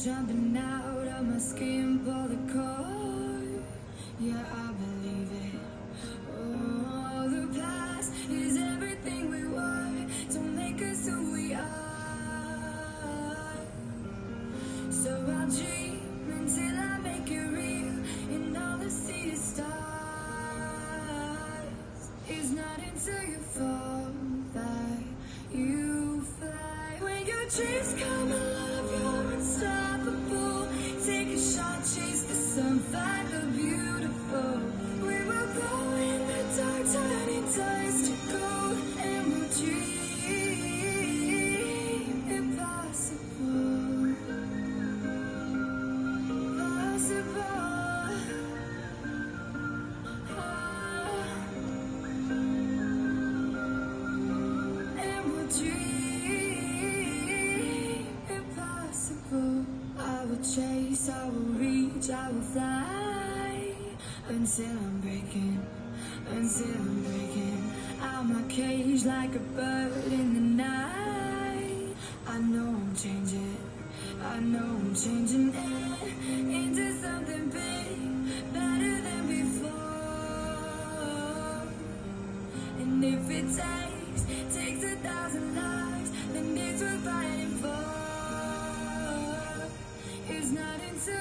jumping out of my skin, pull the cord. Yeah, I believe it. Oh, the past is everything we were. Don't make us who we are. So I'll dream until I make it real, and all the sea of stars. It's not until you fall that you fly. When your dreams come alive, you're unstoppable. Take a shot, chase the sun, find the beautiful. We will go in the dark, turning dust to gold, and we'll dream impossible. Possible. And we'll dream impossible. I will chase, I will reach, I will fly until I'm breaking out my cage like a bird in the night. I know I'm changing into something big, better than before. And if it takes 1,000 lives, then it's worth fighting for. It's not until